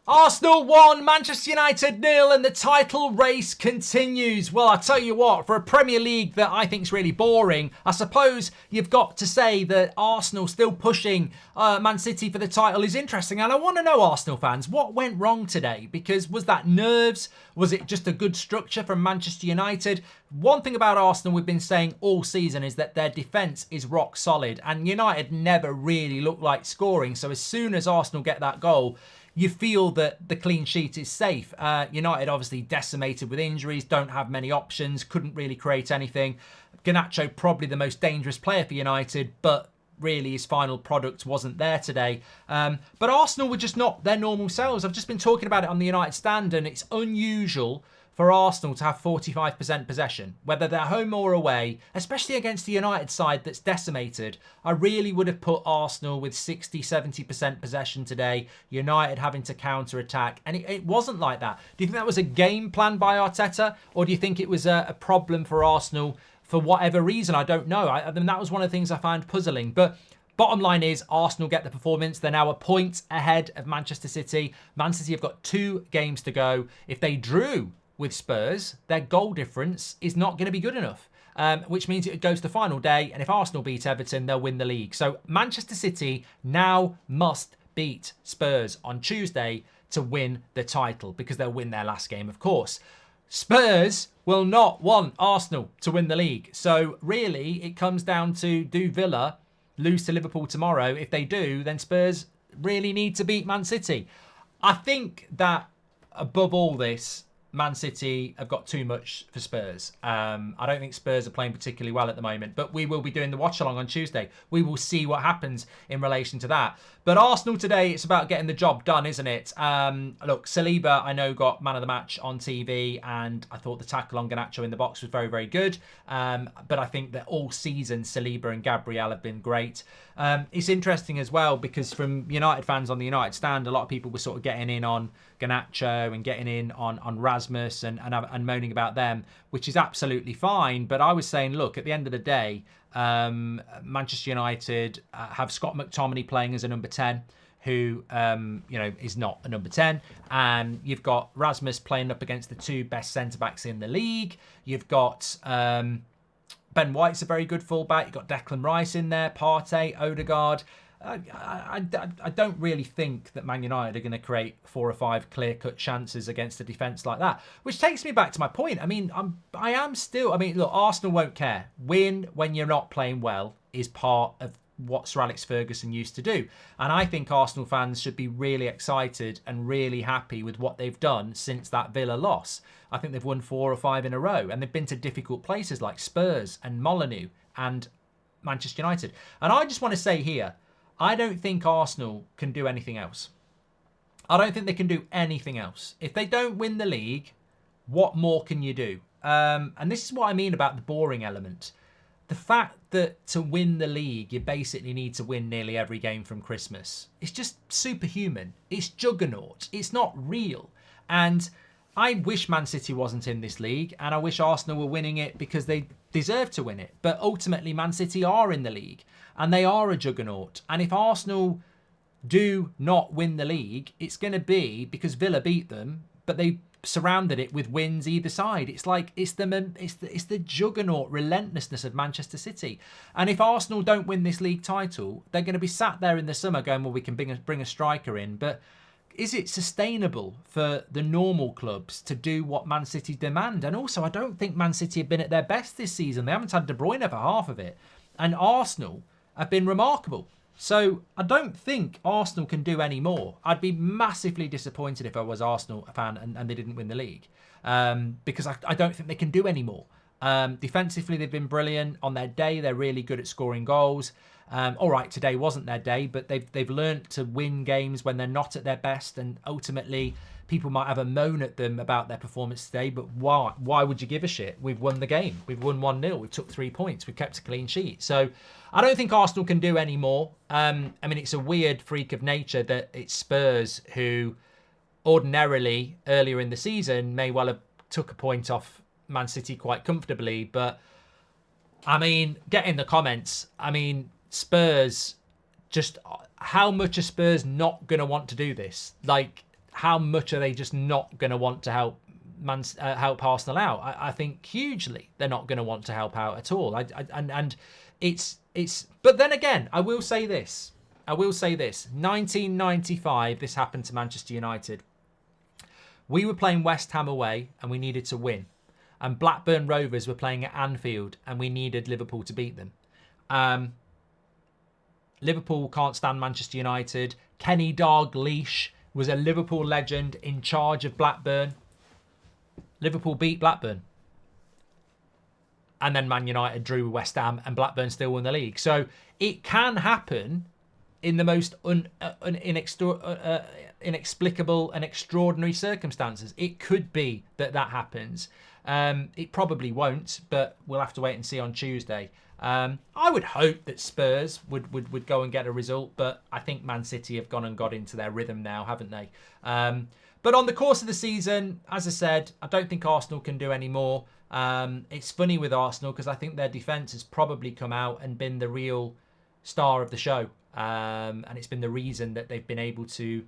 Arsenal 1, Manchester United 0, and the title race continues. Well, I tell you what, for a Premier League that I think is really boring, I suppose you've got to say that Arsenal still pushing Man City for the title is interesting. And I want to know, Arsenal fans, what went wrong today? Because was that nerves? Was it just a good structure from Manchester United? One thing about Arsenal we've been saying all season is that their defence is rock solid, and United never really looked like scoring. So as soon as Arsenal get that goal, you feel that the clean sheet is safe. United obviously decimated with injuries, don't have many options, couldn't really create anything. Garnacho probably the most dangerous player for United, but really his final product wasn't there today. But Arsenal were just not their normal selves. I've just been talking about it on the United stand, and it's unusual for Arsenal to have 45% possession, whether they're home or away, especially against the United side that's decimated. I really would have put Arsenal with 60-70% possession today, United having to counter-attack, and it wasn't like that. Do you think that was a game plan by Arteta, or do you think it was a problem for Arsenal for whatever reason? I don't know. I mean, that was one of the things I found puzzling. But bottom line is, Arsenal get the performance. They're now a point ahead of Manchester City. Man City have got 2 games to go. If they drew with Spurs, their goal difference is not going to be good enough, which means it goes to final day, and if Arsenal beat Everton, they'll win the league. So Manchester City now must beat Spurs on Tuesday to win the title, because they'll win their last game, of course. Spurs will not want Arsenal to win the league. So really, it comes down to, do Villa lose to Liverpool tomorrow? If they do, then Spurs really need to beat Man City. I think that above all this, Man City have got too much for Spurs. I don't think Spurs are playing particularly well at the moment, but we will be doing the watch along on Tuesday. We will see what happens in relation to that. But Arsenal today, it's about getting the job done, isn't it? Look, Saliba, I know, got man of the match on TV, and I thought the tackle on Garnacho in the box was very, very good. But I think that all season, Saliba and Gabriel have been great. It's interesting as well, because from United fans on the United stand, a lot of people were sort of getting in on Garnacho and getting in on Rasmus and moaning about them, which is absolutely fine. But I was saying, look, at the end of the day, Manchester United have Scott McTominay playing as a number 10, who is not a number 10, and you've got Rasmus playing up against the 2 best centre-backs in the league. You've got Ben White's a very good fullback. You've got Declan Rice in there, Partey, Odegaard. I don't really think that Man United are going to create 4 or 5 clear-cut chances against a defence like that. Which takes me back to my point. I mean, look, Arsenal won't care. Win when you're not playing well is part of what Sir Alex Ferguson used to do. And I think Arsenal fans should be really excited and really happy with what they've done since that Villa loss. I think they've won 4 or 5 in a row, and they've been to difficult places like Spurs and Molineux and Manchester United. And I just want to say here, I don't think Arsenal can do anything else. I don't think they can do anything else. If they don't win the league, what more can you do? And this is what I mean about the boring element. The fact that to win the league, you basically need to win nearly every game from Christmas. It's just superhuman. It's juggernaut. It's not real. And I wish Man City wasn't in this league, and I wish Arsenal were winning it because they deserve to win it. But ultimately, Man City are in the league, and they are a juggernaut. And if Arsenal do not win the league, it's going to be because Villa beat them, but they surrounded it with wins either side. It's like it's the juggernaut relentlessness of Manchester City. And if Arsenal don't win this league title, they're going to be sat there in the summer going, well, we can bring a striker in, but is it sustainable for the normal clubs to do what Man City demand? And also, I don't think Man City have been at their best this season. They haven't had De Bruyne for half of it. And Arsenal have been remarkable. So I don't think Arsenal can do any more. I'd be massively disappointed if I was Arsenal fan and they didn't win the league, because I don't think they can do any more. Defensively, they've been brilliant. On their day, they're really good at scoring goals. All right, today wasn't their day, but they've learned to win games when they're not at their best, and ultimately people might have a moan at them about their performance today, but why would you give a shit? We've won the game. We've won 1-0. We took 3 points. We've kept a clean sheet. So I don't think Arsenal can do any more. I mean, it's a weird freak of nature that it's Spurs who ordinarily earlier in the season may well have took a point off Man City quite comfortably, but I mean, get in the comments. I mean, Spurs, just how much are Spurs not going to want to do this? Like, how much are they just not going to want to help help Arsenal out? I think hugely they're not going to want to help out at all. And it's. But then again, I will say this. 1995, this happened to Manchester United. We were playing West Ham away and we needed to win. And Blackburn Rovers were playing at Anfield and we needed Liverpool to beat them. Liverpool can't stand Manchester United. Kenny Dalglish was a Liverpool legend in charge of Blackburn. Liverpool beat Blackburn. And then Man United drew with West Ham and Blackburn still won the league. So it can happen in the most inexplicable and extraordinary circumstances. It could be that happens. It probably won't, but we'll have to wait and see on Tuesday. I would hope that Spurs would go and get a result, but I think Man City have gone and got into their rhythm now, haven't they? But on the course of the season, as I said, I don't think Arsenal can do any more. It's funny with Arsenal because I think their defence has probably come out and been the real star of the show. And it's been the reason that they've been able to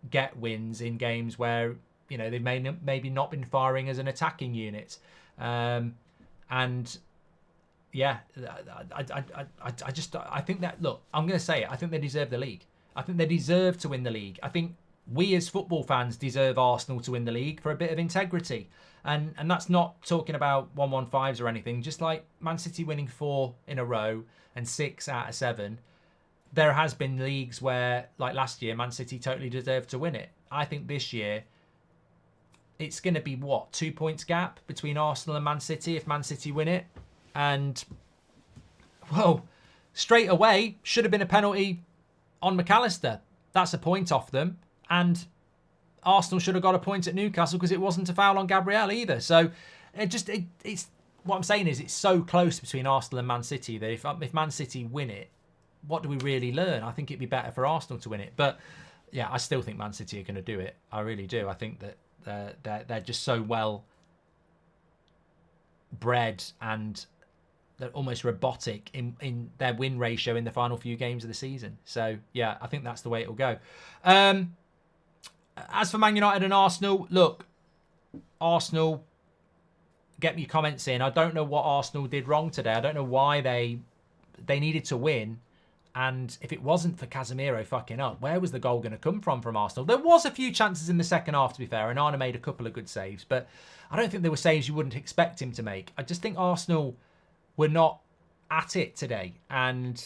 get wins in games where, you know, they've maybe not been firing as an attacking unit. And yeah, I think that, look, I'm going to say it. I think they deserve the league. I think they deserve to win the league. I think we as football fans deserve Arsenal to win the league for a bit of integrity. And that's not talking about 1-1-5s or anything. Just like Man City winning 4 in a row and 6 out of 7. There has been leagues where, like last year, Man City totally deserved to win it. I think this year, it's going to be, 2 points gap between Arsenal and Man City if Man City win it. And, well, straight away, should have been a penalty on McAllister. That's a point off them. And Arsenal should have got a point at Newcastle because it wasn't a foul on Gabriel either. So, it's what I'm saying is it's so close between Arsenal and Man City that if Man City win it, what do we really learn? I think it'd be better for Arsenal to win it. But, yeah, I still think Man City are going to do it. I really do. I think that they're just so well bred and they're almost robotic in their win ratio in the final few games of the season. So, yeah, I think that's the way it'll go. As for Man United and Arsenal, look, Arsenal, get your comments in. I don't know what Arsenal did wrong today. I don't know why they needed to win. And if it wasn't for Casemiro fucking up, where was the goal going to come from Arsenal? There was a few chances in the second half, to be fair, and Arna made a couple of good saves, but I don't think they were saves you wouldn't expect him to make. I just think Arsenal were not at it today, and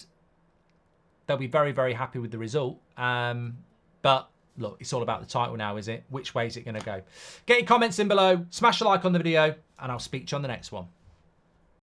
they'll be very, very happy with the result. But look, it's all about the title now, is it? Which way is it going to go? Get your comments in below, smash a like on the video, and I'll speak to you on the next one.